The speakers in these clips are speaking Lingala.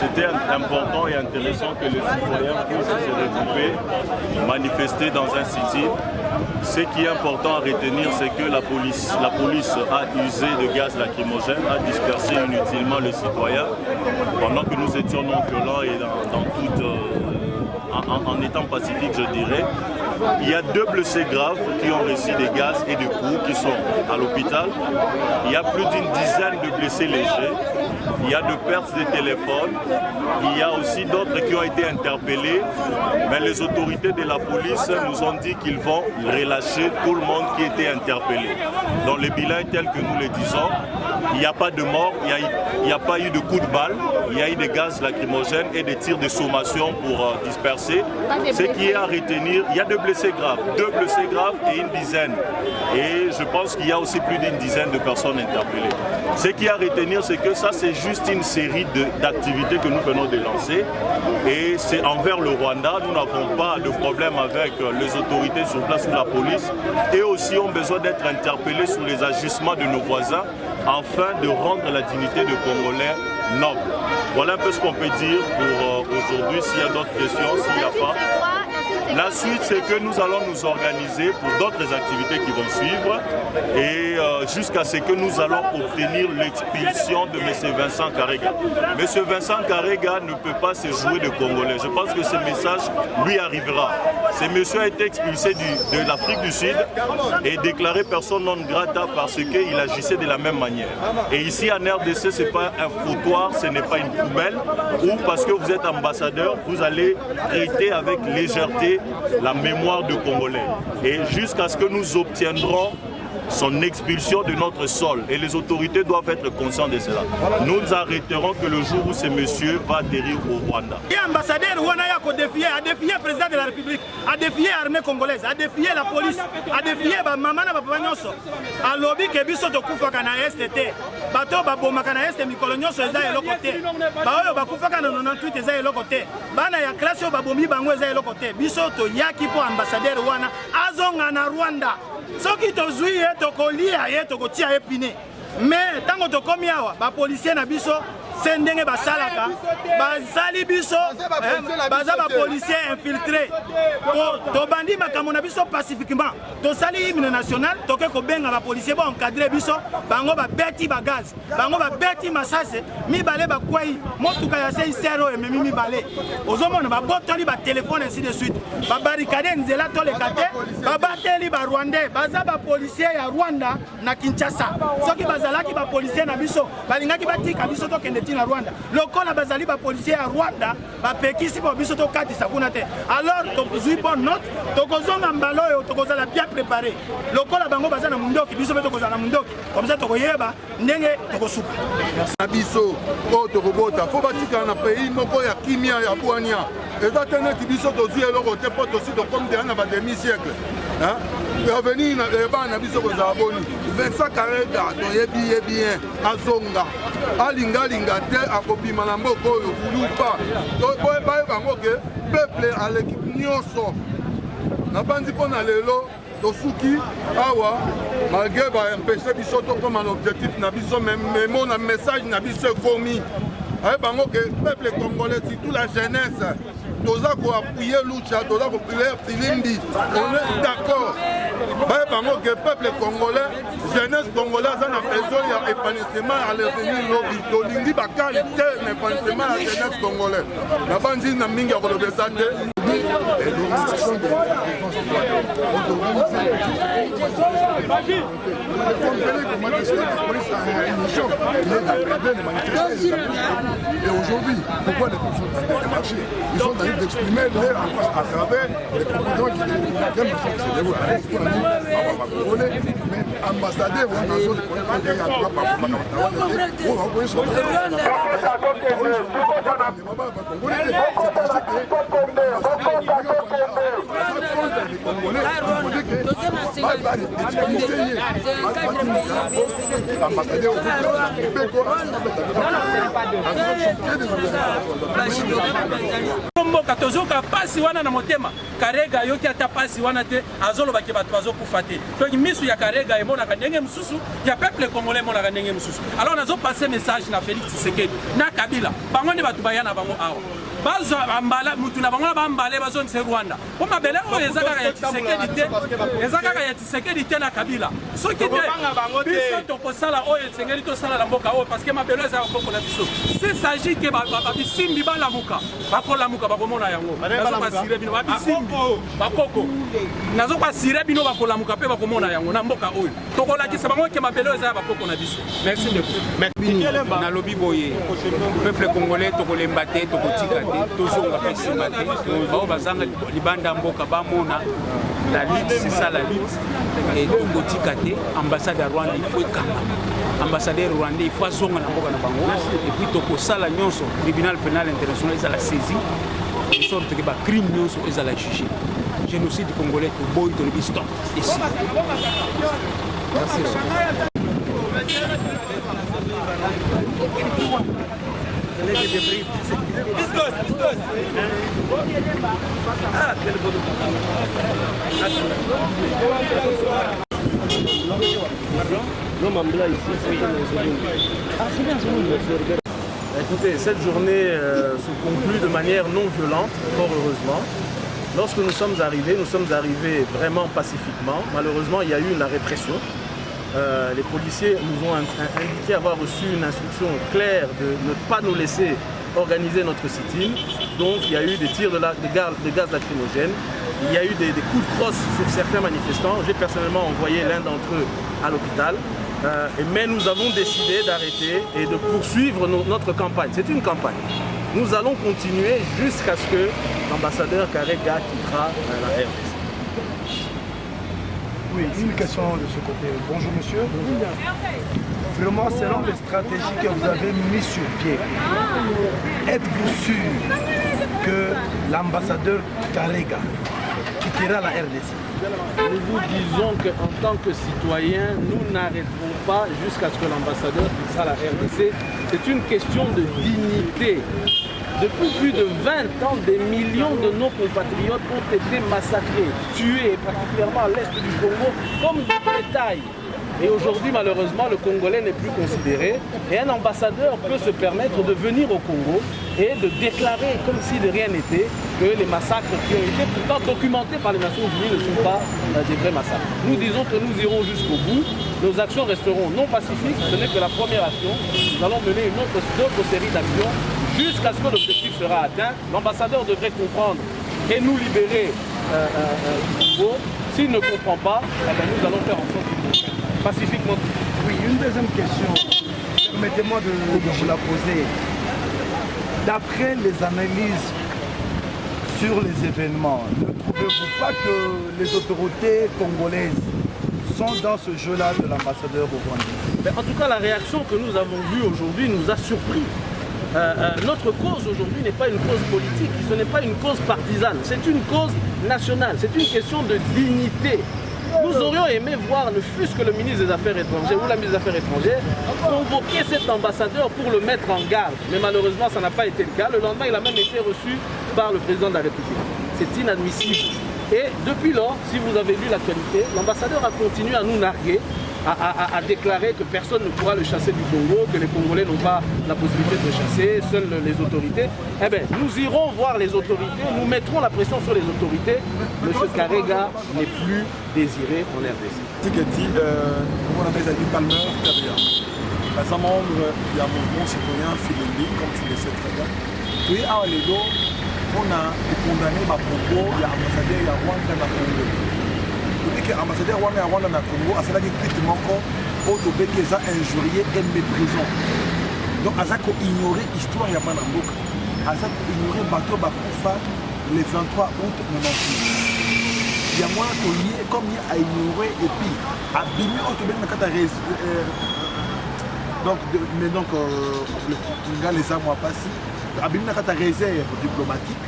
c'était important et intéressant que les citoyens puissent se regrouper, manifester dans un sit-in. Ce qui est important à retenir, c'est que la police a usé de gaz lacrymogène, a dispersé inutilement les citoyens, pendant que nous étions non violents et en étant pacifiques, je dirais. Il y a 2 blessés graves qui ont reçu des gaz et des coups qui sont à l'hôpital. Il y a plus d'une dizaine de blessés légers. Il y a de pertes de téléphones. Il y a aussi d'autres qui ont été interpellés. Mais les autorités de la police nous ont dit qu'ils vont relâcher tout le monde qui était interpellé. Dans le bilan tel que nous le disons, il n'y a pas de mort, il n'y a pas eu de coups de balle, il y a eu des gaz lacrymogènes et des tirs de sommation pour disperser. Ce qui est à retenir, il y a 2 blessés graves et une dizaine. Et je pense qu'il y a aussi plus d'une dizaine de personnes interpellées. Ce qui est à retenir, c'est que ça, c'est juste une série d'activités que nous venons de lancer. Et c'est envers le Rwanda. Nous n'avons pas de problème avec les autorités sur place ou la police. Et aussi ont besoin d'être interpellés sur les agissements de nos voisins afin de rendre la dignité de Congolais noble. Voilà un peu ce qu'on peut dire pour aujourd'hui. S'il y a d'autres questions, s'il n'y a pas. La suite, c'est que nous allons nous organiser pour d'autres activités qui vont suivre et jusqu'à ce que nous allons obtenir l'expulsion de M. Vincent Karega. M. Vincent Karega ne peut pas se jouer de Congolais. Je pense que ce message lui arrivera. Ce monsieur a été expulsé de l'Afrique du Sud et déclaré personne non grata parce qu'il agissait de la même manière. Et ici en RDC, ce n'est pas un foutoir, ce n'est pas une poubelle, ou parce que vous êtes ambassadeur, vous allez traiter avec légèreté la mémoire de Congolais. Et jusqu'à ce que nous obtiendrons son expulsion de notre sol. Et les autorités doivent être conscientes de cela. Nous arrêterons que le jour où ce monsieur va atterrir au Rwanda. L'ambassadeur Rwanda a défié le président de la République, a défié l'armée congolaise, a défié la police, a défié maman et papa nyonso. A lobby que biso to kufaka na STT. Bato babomaka na ST mikolo nyonso eza eloko te. Ba oyo bakufaka na 98 eza eloko te. Bana ya classe oyo babomi bango eza eloko te. Biso to yaki po ambassadeur Rwanda azonga na Rwanda. Soki tozwi ye tokolia ye tokotia ye pine. Mais tango tokomi awa ba policier na biso sendenge basalaka bazali biso baza ba policier infiltré to bandi makambo na biso pacifiquement to sali hymne national toke ko benga ba policier ba encadrer biso bango ba beti ba gaz bango ba beti masase mi balé ba kwai motuka ya sei zero ememi mi balé ozomona ba botoli ba téléphone ainsi de suite ba barricade nzela to le kate ba bateli ba rwandais baza ba policier ya Rwanda na Kinshasa soki bazalaki ba policier na biso balingaki batika biso to kende na Rwanda. Lokola bazali ba policier à Rwanda, ba pekisi po biso to katisa kuna te. Alors to zui po note, to kozonga mbalo yo to kozala bien préparé. Lokola bango bazana mundoki, biso beto kozala mundoki. Comme ça to koyeba ndenge to kosuka. Biso o to kobota, fo batika na pays moko ya kimia ya bwania. Eza tene ti biso to zui eloko te po to si to comme de na ba demi siècle. Hein? Revenir na bana biso kozala boni. Vincent Karega to yebi bien azonga. Alinga te akobima na mboko oyo kulupa to baye bango ke peuple à l'équipe nyonso na bandi pona lelo tosuki awa malgré ba empêcher biso to comme un objectif na biso même mon message na biso komi aye bango ke peuple congolais surtout la jeunesse toza ko appuyer lucha toza ko appuyer Filimbi on est d'accord baye bango que peuple congolais jeunesse congolaise a besoin ya épanouissement à l'avenir lobi tolingi ba qualité épanouissement à la jeunesse congolaise na bandi na mingi ya kolobesa te et l'organisation de et aujourd'hui, pourquoi les personnes ont marché? Ils ont d'ailleurs d'exprimer leur à travers les composants qui se déroulent. Mais ambassadeur, on a zone mboka tozoka pasi wana na motema Karega yoki ata pasi wana te azoloba ke bato bazokufa te donc misu ya Karega emonaka ndenge mosusu ya peuple congolais emonaka ndenge mosusu alors nazo passer message na Félix Tshisekedi na Kabila bango nde bato baya na bango awa bazwa bambala mutu na bango na bambale bazongisa Rwanda po mabele oyo eza kaka ya Tshisekedi te eza kaka ya Tshisekedi te na Kabila soki te biso tokosala oyo esengeli tosala na mboka oyo parce que mabele eza bakoko na biso s'il s'agit ke babisimbi balamuka bakolamuka bakomona yango nazopasire bino babisimbi bakoko nazopasire bino bakolamuka mpe bakomona yango na mboka oyo tokolakisa bango ke mabele eza ya bakoko na biso merci beaucoup nalobi boye peuple congolais tokolemba te tokotika te tozonga mpe nsima te bao bazanga libanda mboka bamona la lutte c'est ça la lutte et tokotika te ambassade ya Rwanda il faut ekangama ambassadeur rwandais il faut azonga na mboka na bango et puis tokosala nyonso tribunal pénal international ezala saisi de sorte que bacrime nyonso ezala juge génocide congolais toboyi tolobi stop ici merci. Écoutez, cette journée se conclut de manière non violente, fort heureusement. Lorsque nous sommes arrivés vraiment pacifiquement. Malheureusement, il y a eu la répression. Les policiers nous ont indiqué avoir reçu une instruction claire de ne pas nous laisser organiser notre sit-in. Donc il y a eu des tirs de gaz lacrymogène, il y a eu des coups de crosse sur certains manifestants. J'ai personnellement envoyé l'un d'entre eux à l'hôpital. Mais nous avons décidé d'arrêter et de poursuivre notre campagne. C'est une campagne. Nous allons continuer jusqu'à ce que l'ambassadeur Karega quittera la RDC. Oui, une question de ce côté. Bonjour monsieur. Vraiment, selon les stratégies que vous avez mises sur pied, êtes-vous sûr que l'ambassadeur Karega quittera la RDC? Nous vous disons qu'en tant que citoyens, nous n'arrêterons pas jusqu'à ce que l'ambassadeur quittera la RDC. C'est une question de dignité. Depuis plus de 20 ans, des millions de nos compatriotes ont été massacrés, tués, particulièrement à l'est du Congo, comme du bétail. Et aujourd'hui, malheureusement, le Congolais n'est plus considéré. Et un ambassadeur peut se permettre de venir au Congo et de déclarer, comme si de rien n'était, que les massacres qui ont été pourtant documentés par les Nations Unies ne sont pas des vrais massacres. Nous disons que nous irons jusqu'au bout. Nos actions resteront non pacifiques. Ce n'est que la première action. Nous allons mener une autre série d'actions jusqu'à ce que l'objectif sera atteint. L'ambassadeur devrait comprendre et nous libérer du Congo. S'il ne comprend pas, nous allons faire en sorte qu'il comprenne pacifiquement. Oui, une deuxième question. Permettez-moi de vous la poser. D'après les analyses sur les événements, ne trouvez-vous pas que les autorités congolaises sont dans ce jeu-là de l'ambassadeur au Rwanda? En tout cas, la réaction que nous avons vue aujourd'hui nous a surpris. Notre cause aujourd'hui n'est pas une cause politique, ce n'est pas une cause partisane, c'est une cause nationale, c'est une question de dignité. Nous aurions aimé voir, ne fût-ce que le ministre des Affaires étrangères ou la ministre des Affaires étrangères, convoquer cet ambassadeur pour le mettre en garde. Mais malheureusement, ça n'a pas été le cas. Le lendemain, il a même été reçu par le président de la République. C'est inadmissible. Et depuis lors, si vous avez lu l'actualité, l'ambassadeur a continué à nous narguer, à déclarer que personne ne pourra le chasser du Congo, que les Congolais n'ont pas la possibilité de le chasser, seules les autorités. Eh bien, nous irons voir les autorités, nous mettrons la pression sur les autorités. M. Karega n'est plus désiré en RDC. Par membre du mouvement citoyen Filembi, comme tu le sais très bien. Puis à Lédo, on a condamné ma propos, il y a ambassadeur, il y a Rwanda, il y a Congo. Depuis que l'ambassadeur Rwanda na Congo a fait exactement comme Otobeki a injurié et méprisant. Donc, il a ignoré l'histoire de Manamboka. Il a ignoré Bato Bakoufa le 23 août 1996. Il y a moins comme il a ignoré et puis abîmé Otobeki donc, mais donc, les armes ont passé. Abîmé la réserve diplomatique.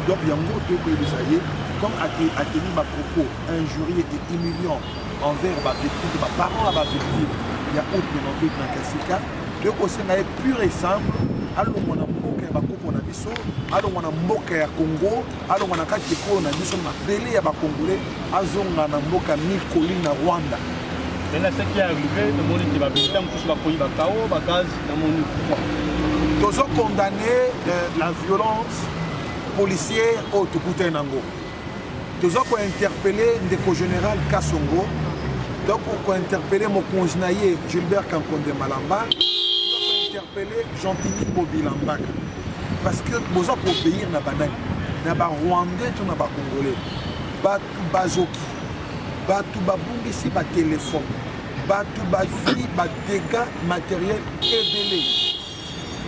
Donc, il y a un mot que ça y est. Comme a tenu ma propos injurié et humiliant envers les victimes, les parents des victimes. Il y a autre monde dans Kassika. Le conseil est pur et simple. Alors on a mboka ya bakoko na biso, alors on a mboka ya Congo, alors on a kati ko na biso na belé ya bakongolais, azonga na mboka Mikoli na Rwanda. Mais là, ce qui est arrivé, le monde qui va venir, tous va payer bakao, bagaz, dans mon Nous avons condamné la violence policière au Tukutenango. Nous avons interpellé le général Kassongo, donc on a interpellé mon congénère Gilbert Kankonde Malamba, on a interpellé Jean-Tini Mobilambak. Parce que nous avons obéir na banane, na ba Rwandais, tout na ba Congolais, batu bazoki, batu babungisi ba téléphone, batu bazui ba dégâts matériels et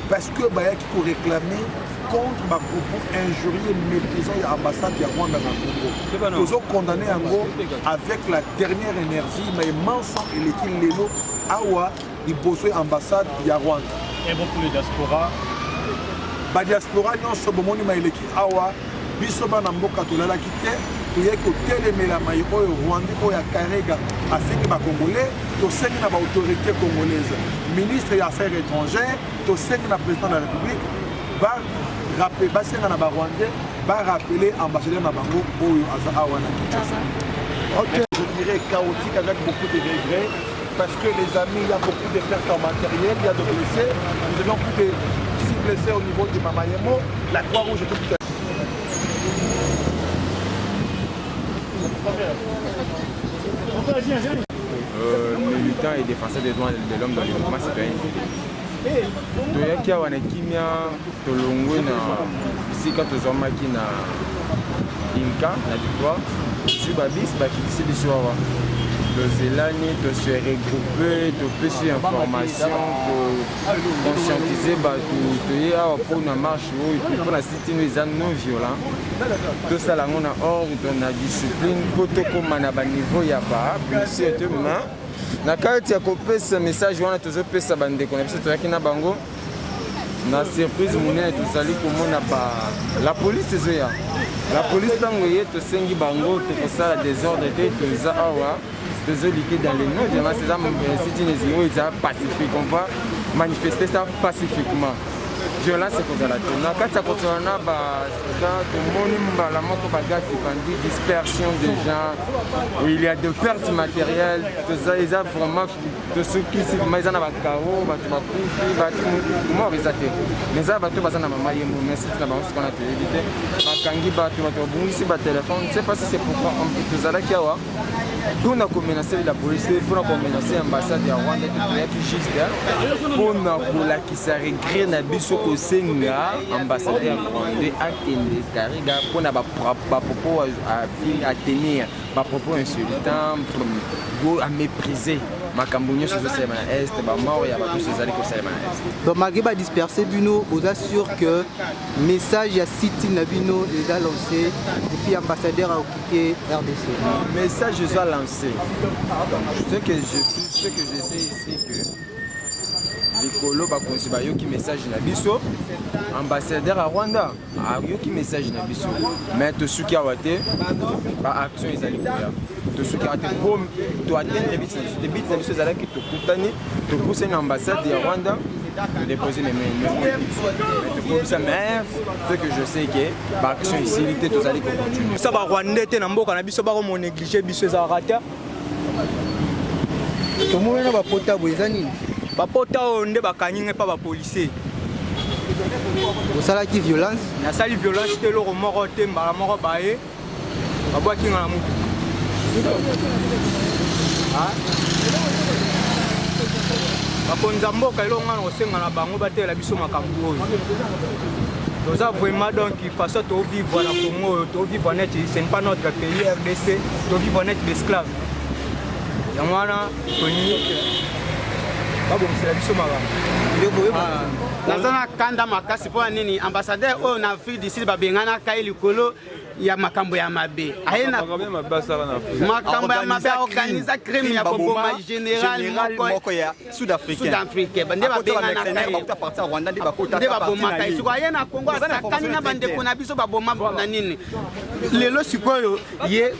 parce que bah, il faut réclamer contre ma propos injurieux méprisant l'ambassade de Rwanda dans le Congo. Nous avons condamné en gros avec la dernière énergie, mais mensonge et l'équipe Lélo, Awa, il bosse l'ambassade de Rwanda. Et bon pour les diaspora. La diaspora, nous sommes l'équipe Awa, Bisoba Namboka, tout la quitté, tout y a que télémé la maille au Rwanda, au Karega, afin que les Congolais, tout ce qui n'a pas autorité congolaise, ministre des Affaires étrangères, tout ce qui n'a président de la République, va rappeler, va rappeler l'ambassadeur Nabango au Awa na Kinshasa. Je dirais chaotique avec beaucoup de regrets, parce que les amis, il y a beaucoup de pertes en matériel, il y a de blessés, nous avons beaucoup de blessés au niveau du Mamayemo, la Croix-Rouge et tout. Militant et défenseur des droits de l'homme dans le mouvement citoyen. Toyaki awa na kimia tolongwe na bisika tozwamaki na Inca na victoire sur babis bakitisi biso awa tozelani tose regroupe topesi information conscientiser bato toye awa mpona marche oyo mpona sitino eza non violent tosala yango na ordre na discipline mpo tokóma na baniveau ya bablessure te ma na kati ya kopesa message wana tozopesa bandeko na biso toyaki na bango na surprise monene tozali komona la police ezoya la police ntango eye tosengi bango tokosala désordre te toza awa tozolike dans les noms vraiment c'est sitini ezio eza pacifique on va manifester ça pacifiquement violence ekozala te na kati ya kotola na tomoni mbala moko bagasi bandi dispersion des gens il y a de pertes matérielles eza vraiment tosukisi ma eza na bakaro bato bakufi bato mort eza te mais eza bato baza na mamayembo mais site na bango sikona toyebi te bakangi bato babungisi batelefone c'est pas si c'est pourquoi tozalaki awa mpona komenacer la police mpona komenacer ambassade ya Rwanda toyaki juste mpona kolakisa regret na biso kosenga ambassadeur rwandais akende Karega mpona bapropos atenir bapropos insultant à mépriser makambo nyonso ezosalema na este bamort ya bato nyonso ezali kosalema na este donc malgré badisperse bino oza sûr que message ya site na bino eza lancé depuis ambassadeur aokite RDC message eza lancé ce que je sais ici que likolo bakonzi bayoki message na biso ambassadeur à Rwanda ayoki message na biso mais tosuki awa te baaction ezali koya tosuki awa te po toatteindre bit na biso ezalaki tokutani topusani ambassade ya Rwanda todéposer les tokobisa mais ce que je sais que baaction esili te tozali kocontinue sa barwandais te na mboka na biso bakoma néglige biso ezalaka te tomoni na bapota boye eza nini bapota oyo nde bakangi pa bapolisier osalaki violence nasali violence te eloko moko te mbala moko baye babwaki nga na mutu bakonzi ya mboka eloko nga na kosenga na bango batela biso makambo oyo toza vraiment donc façon tovivre na Congo oyo tovivre net ce n'est pas notre pays RDC tovivre net d'esclave yango wana tolingi babongisela biso makambo naza na kanda makasi mpo ya nini ambassadeur oyo na Afrique du Sud babengana kai likolo ya makambo ya mabe ayena makambo ya mabe organise crime ya koboma général moko ya sud-africain bande babengana nde babomaka esiko ayena Kongo asakani na bandeko na biso baboma na nini lelo sikoyo ye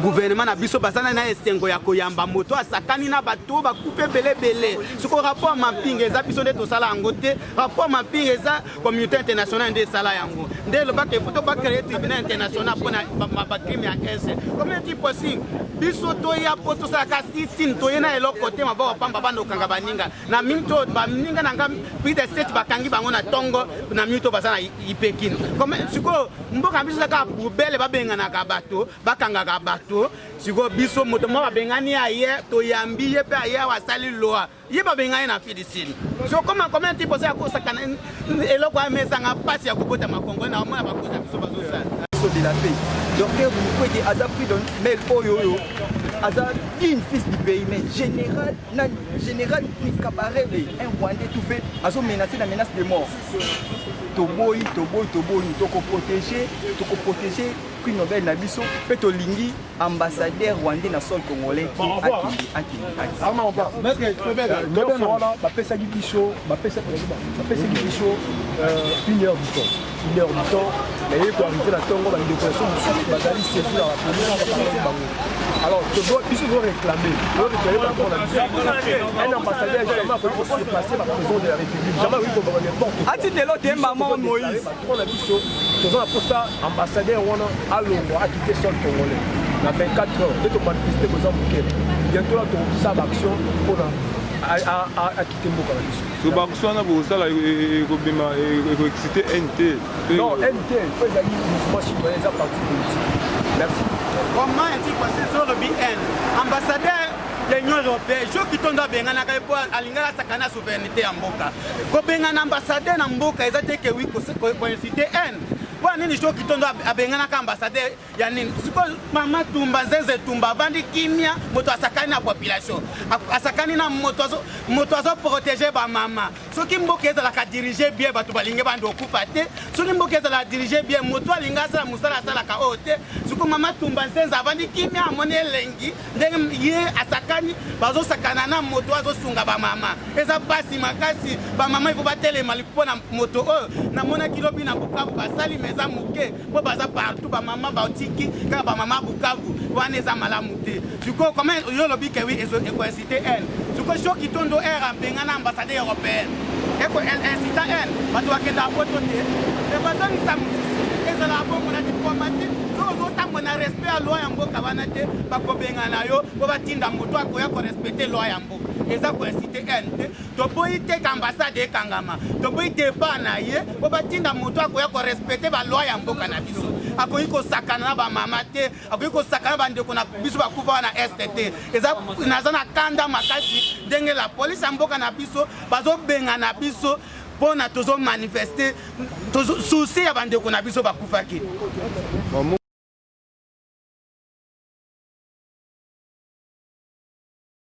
gouvernement na biso basana na esengo ya koyamba moto asakani na bato bakupe belebele siko rapport mampinga eza biso nde tosala yango te rapport mampinga eza communauté internationale nde esala yango nde lobaka efoto bakréer tribunal international mpona bacrime ya ese comment est-il possible biso toya po tosalaka sitine toye na eloko te maboko pamba banda okanga baninga na mingi to baninga na nga plus de 7 bakangi bango na tongo na mingi to baza na ipekino sikoyo mboka biso ezaka poubele babenganaka bato bakangaka bato sikoyo biso moto mwa babengani aye toyambi ye mpe aye awasali loa ye babengani na filisine so comment est-il possible akosakana eloko amesanga mpasi ya kobota makongo na omona bakoza biso bazosala de la paix. Donc vous pouvez dire Aza pris dans mail Oyo Aza digne fils du pays mais général ni cabaret un Rwandais tout fait Azo menacé la menace de mort. Toboy toko protéger prix Nobel na biso pe to lingi ambassadeur rwandais na sol congolais qui Nobel wala ba pesa gi biso une heure du temps mais il faut arriver à tongo ba décoration bazali saisi la première alors biso doit réclamer un ambassadeur jamais peut se passer par président de la République jamais oui pour n'importe atindelo te maman Moïse trop la biso toza pour ça ambassadeur wana alongo a quitté sol congolais na 24 heures de to manifester aux ambuquer bientôt là to ça action pour à quitter mboka na biso so bakusana bosala ekobima ekoexciter NT non NT faut ezali mouvement citoyen eza parti politique merci comment est-il passé sur le BN ambassadeur de l'Union européenne jo kitondo bengana ka po alingala sakana souveraineté ya mboka ko bengana ambassadeur na mboka eza te ke wi ko inciter N kwa nini jo kitondo abengana ka ambassadeur ya nini siko mama tumba nzenze tumba bandi kimia moto asakani na population asakani na moto azo protéger ba mama soki mboka ezala ka diriger bien bato balinge bandi okufa te soki mboka ezala diriger bien moto alinga sala musala sala ka ote siko mama tumba nzenze abandi kimia amoni elengi ndenge ye asakani bazo sakana na moto azo sunga ba mama eza basi makasi ba mama ifo batelema lipona moto oyo na mona kilobi na Bukavu basali eza muke po baza partout ba mama bautiki ka ba mama Bukavu wana eza malamu te siko comment yo lobi ke wi eko inciter N siko jo kitondo era mpenga na ambassade européenne eko inciter N bato bakenda poto te e bazoni samusisi ezala bongo na diplomatie otango na respect à loi ya mboka wana te bakobenga na yo po batinda moto akoya ko respecter loi ya mboka eza ko inciter N te toboyi te ambassade ekangama toboyi te ba na ye po batinda moto akoya ko respecter ba loi ya mboka na biso akoyi ko sakana na ba mama te akoyi ko sakana ba ndeko na biso bakufa na STT eza naza na kanda makasi ndenge la police ya mboka na biso bazobenga na biso pona tozo manifester tozo souci ya bandeko na biso bakufaki